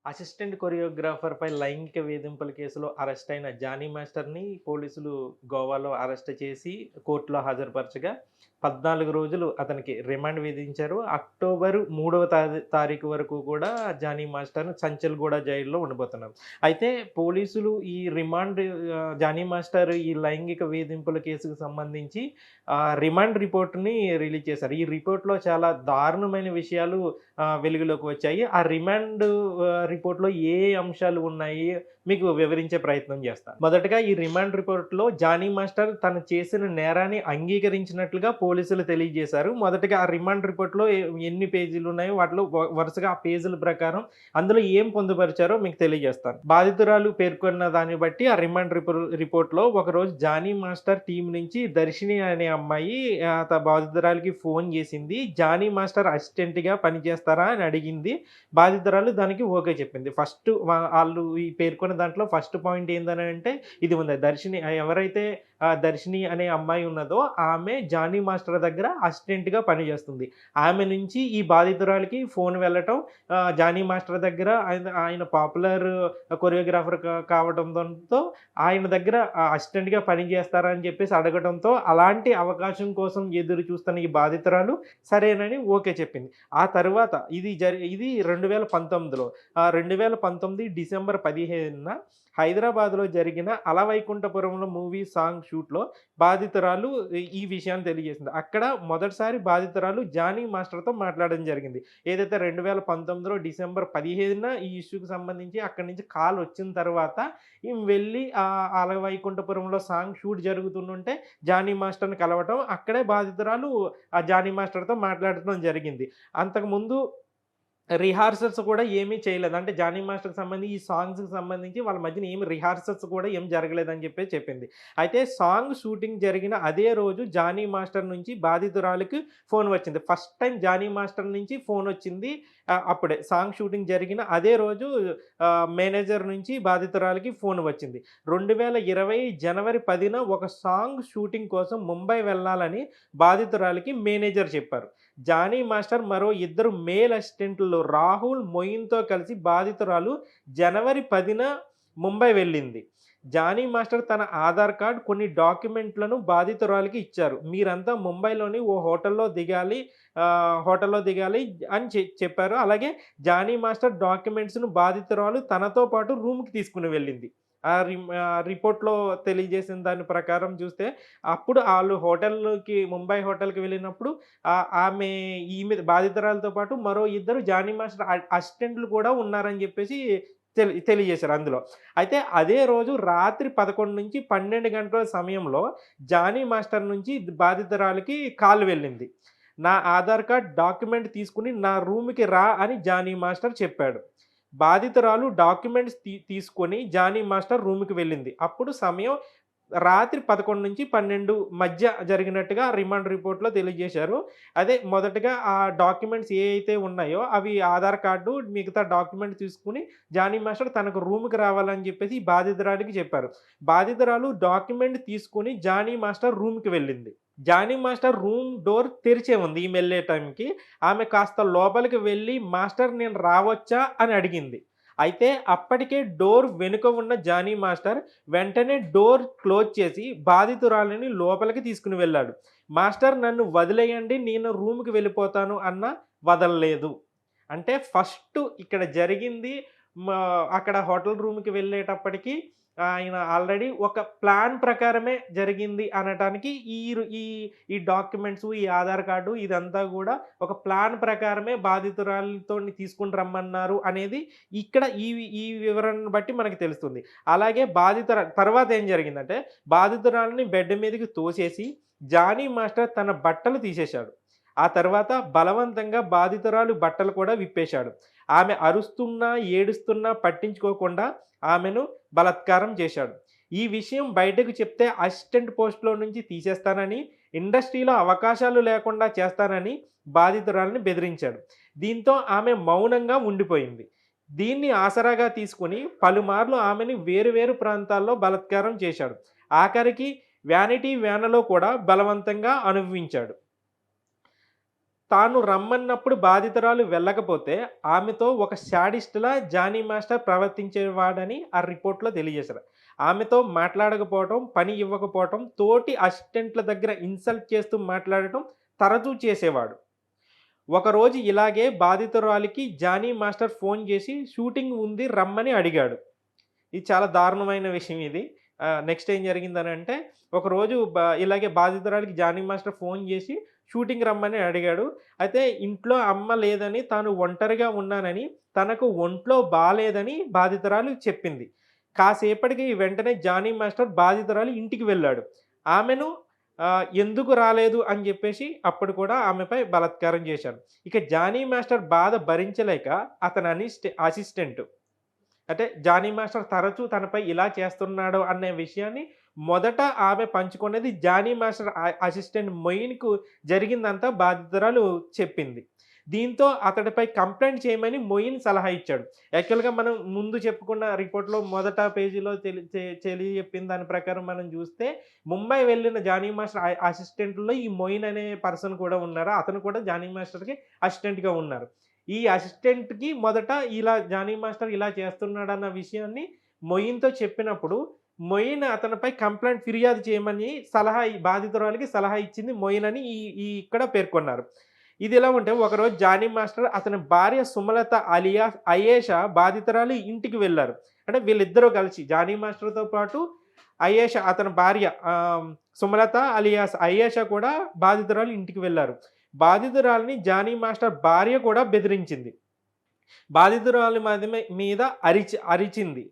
Assistant కొరియోగ్రాఫర్‌పై లైంగిక వేధింపుల కేసులో అరెస్ట్ అయిన జానీ మాస్టర్‌ని పోలీసులు గోవాలో అరెస్ట్ చేసి కోర్టులో హాజరుపరచగా 14 రోజులు అతనికి రిమాండ్ విధించారు. అక్టోబర్ 3వ తారీఖు వరకు కూడా జానీ మాస్టర్ చంచల్గూడ జైల్‌లో ఉండబోతున్నారు. అయితే పోలీసులు ఈ రిమాండ్ జానీ మాస్టర్ ఈ లైంగిక వేధింపుల కేసుకు సంబంధించి రిమాండ్ రిపోర్ట్‌ని రిలీజ్ చేశారు. ఈ రిపోర్ట్‌లో చాలా దారుణమైన విషయాలు వెలుగులోకి వచ్చాయి. ఆ రిమాండ్ రిపోర్ట్‌లో ఏ ఏ అంశాలు ఉన్నాయి మీకు వివరించే ప్రయత్నం చేస్తాను. మొదటగా ఈ రిమాండ్ రిపోర్ట్‌లో జానీ మాస్టర్ తను చేసిన నేరాన్ని అంగీకరించినట్లుగా పోలీసులు తెలియజేశారు. మొదటగా ఆ రిమాండ్ రిపోర్ట్‌లో ఎన్ని పేజీలు ఉన్నాయో వాటిలో వరుసగా ఆ పేజీల ప్రకారం అందులో ఏం పొందుపరిచారో మీకు తెలియజేస్తాను. బాధితురాలు పేర్కొన్న దాన్ని బట్టి ఆ రిమాండ్ రిపోర్ట్‌లో ఒకరోజు జానీ మాస్టర్ టీమ్ నుంచి దర్శిని అనే అమ్మాయి బాధితురాలికి ఫోన్ చేసింది. జానీ మాస్టర్ అసిస్టెంట్‌గా పనిచేస్తారా అని అడిగింది. బాధితురాలు దానికి ఓకే చెప్పింది. ఫస్ట్ ఆళ్ళు ఈ పేర్కొన్న దాంట్లో ఫస్ట్ పాయింట్ ఏందనంటే ఇది ఉంది. ఎవరైతే దర్శిని అనే అమ్మాయి ఉన్నదో ఆమె జానీ మాస్టర్ దగ్గర అసిస్టెంట్‌గా పనిచేస్తుంది. ఆమె నుంచి ఈ బాధితురాలికి ఫోన్ వెళ్ళటం, జానీ మాస్టర్ దగ్గర ఆయన పాపులర్ కొరియోగ్రాఫర్ కావడంతో ఆయన దగ్గర అసిస్టెంట్‌గా పని చేస్తారా అని చెప్పేసి అడగడంతో అలాంటి అవకాశం కోసం ఎదురు చూస్తున్న ఈ బాధితురాలు సరేనని ఓకే చెప్పింది. ఆ తరువాత ఇది 2019లో 2019 డిసెంబర్ 15న హైదరాబాద్‌లో జరిగిన 'అలవైకుంఠపురంలో' మూవీ సాంగ్ షూట్‌లో బాధితురాలు ఈ విషయాన్ని తెలియజేసింది. అక్కడ మొదటిసారి బాధితురాలు జానీ మాస్టర్‌తో మాట్లాడడం జరిగింది. ఏదైతే 2019లో డిసెంబర్ 15న ఈ ఇష్యూకి సంబంధించి అక్కడి నుంచి కాల్ వచ్చిన తర్వాత ఈమె వెళ్లి 'అలవైకుంఠపురంలో' సాంగ్ షూట్ జరుగుతుంటే జానీ మాస్టర్‌ని కలవటం, అక్కడే బాధితురాలు ఆ జానీ మాస్టర్‌తో మాట్లాడటం జరిగింది. అంతకుముందు రిహార్సల్స్ కూడా ఏమీ చేయలేదు. అంటే జానీ మాస్టర్‌కి సంబంధించి ఈ సాంగ్స్‌కి సంబంధించి వాళ్ళ మధ్యన ఏమి రిహార్సల్స్ కూడా ఏం జరగలేదని చెప్పేసి చెప్పింది. అయితే సాంగ్ షూటింగ్ జరిగిన అదే రోజు జానీ మాస్టర్ నుంచి బాధితురాలికి ఫోన్ వచ్చింది. ఫస్ట్ టైమ్ జానీ మాస్టర్ నుంచి ఫోన్ వచ్చింది. అప్పుడే సాంగ్ షూటింగ్ జరిగిన అదే రోజు మేనేజర్ నుంచి బాధితురాలికి ఫోన్ వచ్చింది. 2020 జనవరి 10న ఒక సాంగ్ షూటింగ్ కోసం ముంబై వెళ్ళాలని బాధితురాలికి మేనేజర్ చెప్పారు. జానీ మాస్టర్ మరో ఇద్దరు మేల్ అసిస్టెంట్లు రాహుల్, మొయిన్‌తో కలిసి బాధితురాలు జనవరి 10న ముంబై వెళ్ళింది. జానీ మాస్టర్ తన ఆధార్ కార్డ్, కొన్ని డాక్యుమెంట్లను బాధితురాలికి ఇచ్చారు. మీరంతా ముంబైలోని ఓ హోటల్‌లో దిగాలి అని చెప్పారు. అలాగే జానీ మాస్టర్ డాక్యుమెంట్స్‌ను బాధితురాలు తనతో పాటు రూమ్‌కి తీసుకొని వెళ్ళింది. రిపోర్ట్‌లో తెలియజేసిన దాని ప్రకారం చూస్తే, అప్పుడు ఆళ్ళు ముంబై హోటల్‌కి వెళ్ళినప్పుడు ఈమె బాధితురాలతో పాటు మరో ఇద్దరు జానీ మాస్టర్ అసిస్టెంట్లు కూడా ఉన్నారని జెప్పేసి తెలియజేశారు అందులో. అయితే అదే రోజు రాత్రి 11-12 గంటల సమయంలో జానీ మాస్టర్ నుంచి బాధితురాలికి కాల్ వెళ్ళింది. నా ఆధార్ కార్డ్ డాక్యుమెంట్ తీసుకొని నా రూమ్‌కి రా అని జానీ మాస్టర్ చెప్పాడు. బాధితురాలు డాక్యుమెంట్స్ తీసుకొని జానీ మాస్టర్ రూమ్‌కి వెళ్ళింది. అప్పుడు సమయం రాత్రి 11-12 మధ్య జరిగినట్టుగా రిమాండ్ రిపోర్ట్‌లో తెలియజేశారు. అదే మొదటగా ఆ డాక్యుమెంట్స్ ఏయైతే ఉన్నాయో అవి ఆధార్ కార్డు, మిగతా డాక్యుమెంట్ తీసుకొని జానీ మాస్టర్ తనకు రూమ్‌కి రావాలని చెప్పేసి ఈ బాధితురాలికి చెప్పారు. బాధితురాలు డాక్యుమెంట్ తీసుకొని జానీ మాస్టర్ రూమ్‌కి వెళ్ళింది. జానీ మాస్టర్ రూమ్ డోర్ తెరిచే ఉంది ఈమెళ్ళే టైంకి. ఆమె కాస్త లోపలికి వెళ్ళి "మాస్టర్ నేను రావచ్చా?" అని అడిగింది. అయితే అప్పటికే డోర్ వెనుక ఉన్న జానీ మాస్టర్ వెంటనే డోర్ క్లోజ్ చేసి బాధితురాలిని లోపలికి తీసుకొని వెళ్ళాడు. "మాస్టర్ నన్ను వదిలేయండి నేను రూమ్‌కి వెళ్ళిపోతాను" అన్నా వదలలేదు. అంటే ఫస్ట్ ఇక్కడ జరిగింది మా అక్కడ హోటల్ రూమ్‌కి వెళ్ళేటప్పటికి ఆయన ఆల్రెడీ ఒక ప్లాన్ ప్రకారమే జరిగింది అనటానికి ఈ ఈ డాక్యుమెంట్సు, ఈ ఆధార్ కార్డు ఇదంతా గూడా ఒక ప్లాన్ ప్రకారమే బాధితురాలితోని తీసుకొని రమ్మన్నారు అనేది ఇక్కడ ఈ వివరణను బట్టి మనకు తెలుస్తుంది. అలాగే తర్వాత ఏం జరిగిందంటే బాధితురాలిని బెడ్ మీదకి తోసేసి జానీ మాస్టర్ తన బట్టలు తీసేశాడు. ఆ తర్వాత బలవంతంగా బాధితురాలు బట్టలు కూడా విప్పేశాడు. ఆమె అరుస్తున్నా, ఏడుస్తున్నా పట్టించుకోకుండా ఆమెను బలాత్కారం చేశాడు. ఈ విషయం బయటకు చెప్తే అసిస్టెంట్ పోస్ట్‌లో నుంచి తీసేస్తానని, ఇండస్ట్రీలో అవకాశాలు లేకుండా చేస్తానని బాధితురాలిని బెదిరించాడు. దీంతో ఆమె మౌనంగా ఉండిపోయింది. దీన్ని ఆసరాగా తీసుకొని పలుమార్లు ఆమెని వేరు వేరు ప్రాంతాల్లో బలాత్కారం చేశాడు. ఆఖరికి వ్యానిటీ వ్యాన్‌లో కూడా బలవంతంగా అనుభవించాడు. తాను రమ్మన్నప్పుడు బాధితురాలు వెళ్ళకపోతే ఆమెతో ఒక శాడిస్ట్‌లా జానీ మాస్టర్ ప్రవర్తించేవాడని ఆ రిపోర్ట్‌లో తెలియజేశారు. ఆమెతో మాట్లాడకపోవటం, పని ఇవ్వకపోవటం, తోటి అసిస్టెంట్‌ల దగ్గర ఇన్సల్ట్ చేస్తూ మాట్లాడటం తరచూ చేసేవాడు. ఒకరోజు ఇలాగే బాధితురాలికి జానీ మాస్టర్ ఫోన్ చేసి షూటింగ్ ఉంది రమ్మని అడిగాడు. ఇది చాలా దారుణమైన విషయం ఇది. నెక్స్ట్ ఏం జరిగిందనంటే, ఒకరోజు ఇలాగే బాధితురాలికి జానీ మాస్టర్ ఫోన్ చేసి షూటింగ్ రమ్మని అడిగాడు. అయితే ఇంట్లో అమ్మ లేదని, తాను ఒంటరిగా ఉన్నానని, తనకు ఒంట్లో బాలేదని బాధితురాలు చెప్పింది. కాసేపటికి వెంటనే జానీ మాస్టర్ బాధితురాలు ఇంటికి వెళ్ళాడు. ఆమెను ఎందుకు రాలేదు అని జెప్పేసి అప్పుడు కూడా ఆమెపై బలాత్కారం చేశాడు. ఇక జానీ మాస్టర్ బాధ భరించలేక అతని అసిస్టెంట్ అంటే జానీ మాస్టర్ తరచూ తనపై ఇలా చేస్తున్నాడు అనే విషయాన్ని మొదట ఆమె పంచుకున్నది జానీ మాస్టర్ అసిస్టెంట్ మొయిన్‌కు జరిగిందంతా బాధితురాలు చెప్పింది. దీంతో అతడిపై కంప్లెయింట్ చేయమని మొయిన్ సలహా ఇచ్చాడు. యాక్చువల్‌గా మనం ముందు చెప్పుకున్న రిపోర్ట్‌లో మొదట పేజీలో తెలియజెప్పిన దాని ప్రకారం మనం చూస్తే ముంబై వెళ్ళిన జానీ మాస్టర్ అసిస్టెంట్‌లో ఈ మొయిన్ అనే పర్సన్ కూడా ఉన్నారు. అతను కూడా జానీ మాస్టర్‌కి అసిస్టెంట్‌గా ఉన్నారు. ఈ అసిస్టెంట్‌కి మొదట ఇలా జానీ మాస్టర్ ఇలా చేస్తున్నాడన్న విషయాన్ని మొయిన్‌తో చెప్పినప్పుడు, మొయిన్ అతనిపై కంప్లెయింట్ ఫిర్యాదు చేయమని ఈ బాధితురాలికి సలహా ఇచ్చింది మొయిన్ అని ఈ ఈ ఇక్కడ పేర్కొన్నారు. ఇదిలా ఉంటే ఒకరోజు జానీ మాస్టర్ అతని భార్య సుమలత అలియాస్ అయేషా బాధితురాలి ఇంటికి వెళ్లారు. అంటే వీళ్ళిద్దరూ కలిసి జానీ మాస్టర్‌తో పాటు అయేషా అతని భార్య సుమలత అలియాస్ అయేషా కూడా బాధితురాలు ఇంటికి వెళ్లారు. బాధితురాలిని జానీ మాస్టర్ భార్య కూడా బెదిరించింది. బాధితురాలి మీద అరిచింది.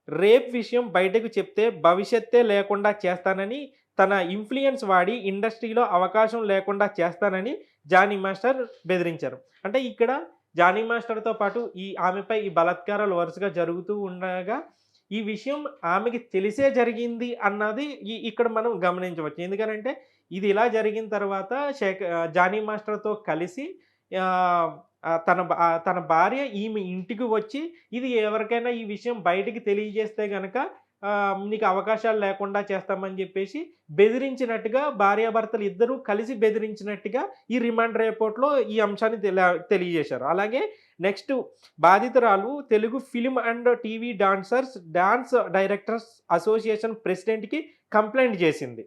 రేప్ విషయం బయటకు చెప్తే భవిష్యత్తే లేకుండా చేస్తానని, తన ఇన్‌ఫ్లుయెన్స్ వాడి ఇండస్ట్రీలో అవకాశం లేకుండా చేస్తానని జానీ మాస్టర్ బెదిరించారు. అంటే ఇక్కడ జానీ మాస్టర్‌తో పాటు ఆమెపై ఈ బలాత్కారాలు వరుసగా జరుగుతూ ఉండగా, ఈ విషయం ఆమెకి తెలిసే జరిగింది అన్నది ఇక్కడ మనం గమనించవచ్చు. ఎందుకనంటే ఇది ఇలా జరిగిన తర్వాత జానీ మాస్టర్‌తో కలిసి ఆహ్, ఆహ్, తన భార్య ఈమె ఇంటికి వచ్చి, ఇది ఎవరికైనా ఈ విషయం బయటికి తెలియజేస్తే గనక నీకు అవకాశాలు లేకుండా చేస్తామని జెప్పేసి బెదిరించినట్టుగా భార్యాభర్తలు ఇద్దరూ కలిసి బెదిరించినట్టుగా ఈ రిమాండ్ రిపోర్ట్‌లో ఈ అంశాన్ని తెలియజేశారు. అలాగే నెక్స్ట్ బాధితురాలు Telugu film and TV dance directors association ప్రెసిడెంట్‌కి కంప్లెయింట్ చేసింది.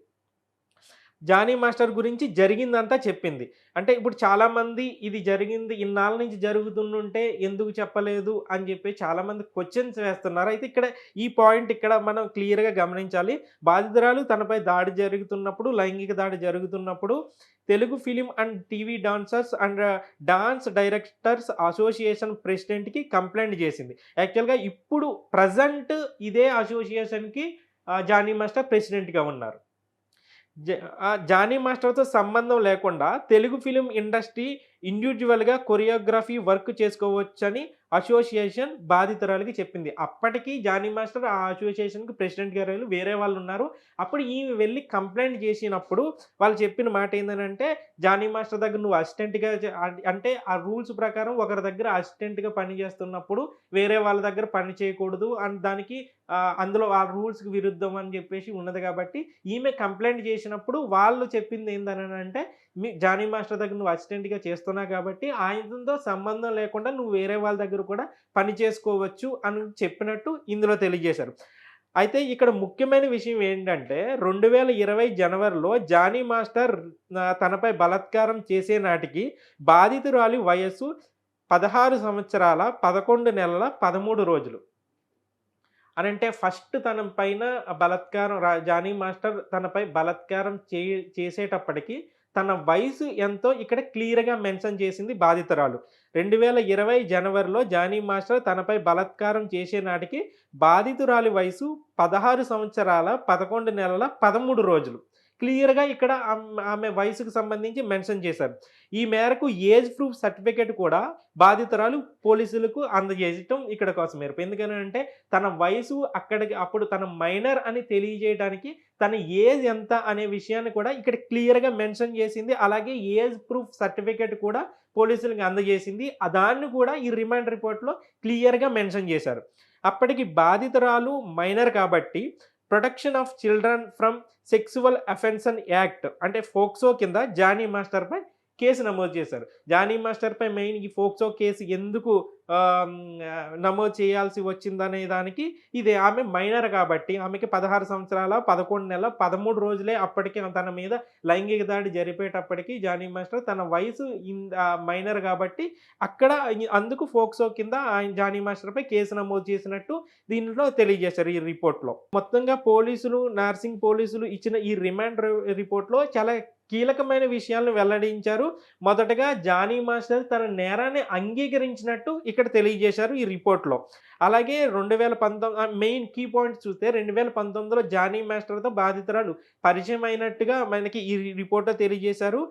జానీ మాస్టర్ గురించి జరిగిందంతా చెప్పింది. అంటే ఇప్పుడు చాలామంది ఇది జరిగింది ఇన్నాళ్ళ నుంచి జరుగుతుండుంటే ఎందుకు చెప్పలేదు అని చెప్పి చాలామంది క్వెషన్స్ వేస్తున్నారు. అయితే ఇక్కడ ఈ పాయింట్ ఇక్కడ మనం క్లియర్‌గా గమనించాలి. బాధితురాలు తనపై దాడి జరుగుతున్నప్పుడు, లైంగిక దాడి జరుగుతున్నప్పుడు Telugu film and TV dance directors association ప్రెసిడెంట్‌కి కంప్లెయింట్ చేసింది. యాక్చువల్‌గా ఇప్పుడు ప్రెజెంట్ ఇదే అసోసియేషన్‌కి జానీ మాస్టర్ ప్రెసిడెంట్‌గా ఉన్నారు. జానీ మాస్టర్‌తో సంబంధం లేకుండా తెలుగు ఫిల్మ్ ఇండస్ట్రీ ఇండివిడ్యువల్‌గా కొరియోగ్రఫీ వర్క్ చేసుకోవచ్చని అసోసియేషన్ బాధితురాలికి చెప్పింది. అప్పటికి జానీ మాస్టర్ ఆ అసోసియేషన్‌కి ప్రెసిడెంట్ గారు వేరే వాళ్ళున్నారు. అప్పుడు ఈమె వెళ్లి కంప్లెయింట్ చేసినప్పుడు వాళ్ళు చెప్పిన మాట ఏందనంటే, జానీ మాస్టర్ దగ్గర నువ్వు అసిస్టెంట్‌గా అంటే ఆ రూల్స్ ప్రకారం ఒకరి దగ్గర అసిస్టెంట్‌గా పని చేస్తున్నప్పుడు వేరే వాళ్ళ దగ్గర పని చేయకూడదు. అండ్ దానికి అందులో ఆ రూల్స్‌కి విరుద్ధం అని చెప్పేసి ఉన్నది కాబట్టి, ఈమె కంప్లెయింట్ చేసినప్పుడు వాళ్ళు చెప్పింది ఏందనంటే, జానీ మాస్టర్ దగ్గర నువ్వు అసిస్టెంట్‌గా చేస్తున్నావు కాబట్టి, ఆయనతో సంబంధం లేకుండా నువ్వు వేరే వాళ్ళ దగ్గర కూడా పని చేసుకోవచ్చు అని చెప్పినట్టు ఇందులో తెలియజేశారు. అయితే ఇక్కడ ముఖ్యమైన విషయం ఏంటంటే 2020 జనవరిలో జానీ మాస్టర్ తనపై బలాత్కారం చేసే నాటికి బాధితురాలి వయస్సు 16 సంవత్సరాల 11 నెలల 13 రోజులు. అనంటే ఫస్ట్ తన పైన బలాత్కారం జానీ మాస్టర్ తనపై బలాత్కారం చేసేటప్పటికి తన వయసు ఎంతో ఇక్కడ క్లియర్‌గా మెన్షన్ చేసింది బాధితురాలు. 2020 జనవరిలో జానీ మాస్టర్ తనపై బలాత్కారం చేసే నాటికి బాధితురాలి వయసు 16 సంవత్సరాల 11 నెలల 13 రోజులు. క్లియర్‌గా ఇక్కడ ఆమె వయసుకు సంబంధించి మెన్షన్ చేశారు. ఈ మేరకు ఏజ్ ప్రూఫ్ సర్టిఫికేట్ కూడా బాధితురాలు పోలీసులకు అందజేయటం ఇక్కడ కోసం మేరకు. ఎందుకనంటే తన వయసు అప్పుడు తన మైనర్ అని తెలియజేయడానికి తన ఏజ్ ఎంత అనే విషయాన్ని కూడా ఇక్కడ క్లియర్‌గా మెన్షన్ చేసింది. అలాగే ఏజ్ ప్రూఫ్ సర్టిఫికేట్ కూడా పోలీసులకు అందజేసింది. దాన్ని కూడా ఈ రిమాండ్ రిపోర్ట్‌లో క్లియర్‌గా మెన్షన్ చేశారు. అప్పటికి బాధితురాలు మైనర్ కాబట్టి protection of children from sexual offences act అంటే ఫోక్సో కింద జానీ మాస్టర్‌పై కేసు నమోదు చేశారు. జానీ మాస్టర్‌పై మెయిన్ ఈ ఫోక్సో కేసు ఎందుకు నమోదు చేయాల్సి వచ్చిందనే దానికి ఇది ఆమె మైనర్ కాబట్టి ఆమెకి 16 సంవత్సరాల, 11 నెలల, 13 రోజులే అప్పటికి తన మీద లైంగిక దాడి జరిపేటప్పటికి జానీ మాస్టర్ తన వయసు మైనర్ కాబట్టి అక్కడ అందుకు ఫోక్సో కింద ఆయన జానీ మాస్టర్‌పై కేసు నమోదు చేసినట్టు దీనిలో తెలియజేశారు ఈ రిపోర్ట్‌లో. మొత్తంగా పోలీసులు, నార్సింగ్ పోలీసులు ఇచ్చిన ఈ రిమాండ్ రిపోర్ట్‌లో చాలా కీలకమైన విషయాలను వెల్లడించారు. మొదటగా జానీ మాస్టర్ తన నేరాన్ని అంగీకరించినట్టు ఇక్కడ తెలియజేశారు ఈ రిపోర్ట్‌లో. అలాగే 2019 మెయిన్ కీ పాయింట్స్ చూస్తే 2019లో జానీ మాస్టర్‌తో బాధితురాలు పరిచయం అయినట్టుగా మనకి ఈ రిపోర్ట్‌లో తెలియజేశారు.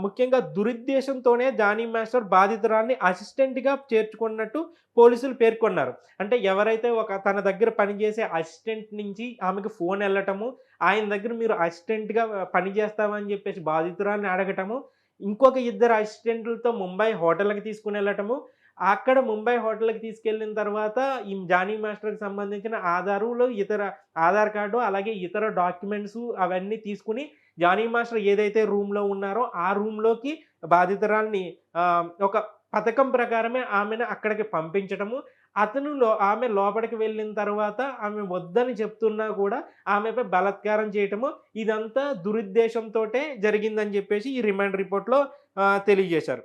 ముఖ్యంగా దురుద్దేశంతోనే జానీ మాస్టర్ బాధితురాలిని అసిస్టెంట్‌గా చేర్చుకున్నట్టు పోలీసులు పేర్కొన్నారు. అంటే ఎవరైతే తన దగ్గర పనిచేసే అసిస్టెంట్ నుంచి ఆమెకు ఫోన్ ఎళ్ళటము, ఆయన దగ్గర మీరు అసిస్టెంట్‌గా పని చేస్తామని చెప్పేసి బాధితురాలిని అడగటము, ఇంకొక ఇద్దరు అసిస్టెంట్‌లతో ముంబై హోటల్‌కి తీసుకొనెళ్ళటము, అక్కడ ముంబై హోటల్‌కి తీసుకెళ్ళిన తర్వాత ఈ జానీ మాస్టర్‌కి సంబంధించిన ఆధారులు, ఆధార్ కార్డు అలాగే ఇతర డాక్యుమెంట్సు అవన్నీ తీసుకొని జానీ మాస్టర్ ఏదైతే రూమ్‌లో ఉన్నారో ఆ రూమ్‌లోకి బాధితురాలిని ఒక పథకం ప్రకారమే ఆమెను అక్కడికి పంపించటము. ఆమె లోపలికి వెళ్ళిన తర్వాత ఆమె వద్దని చెప్తున్నా కూడా ఆమెపై బలాత్కారం చేయటము. ఇదంతా దురుద్దేశంతోటే జరిగిందని చెప్పేసి ఈ రిమాండ్ రిపోర్ట్‌లో తెలియజేశారు.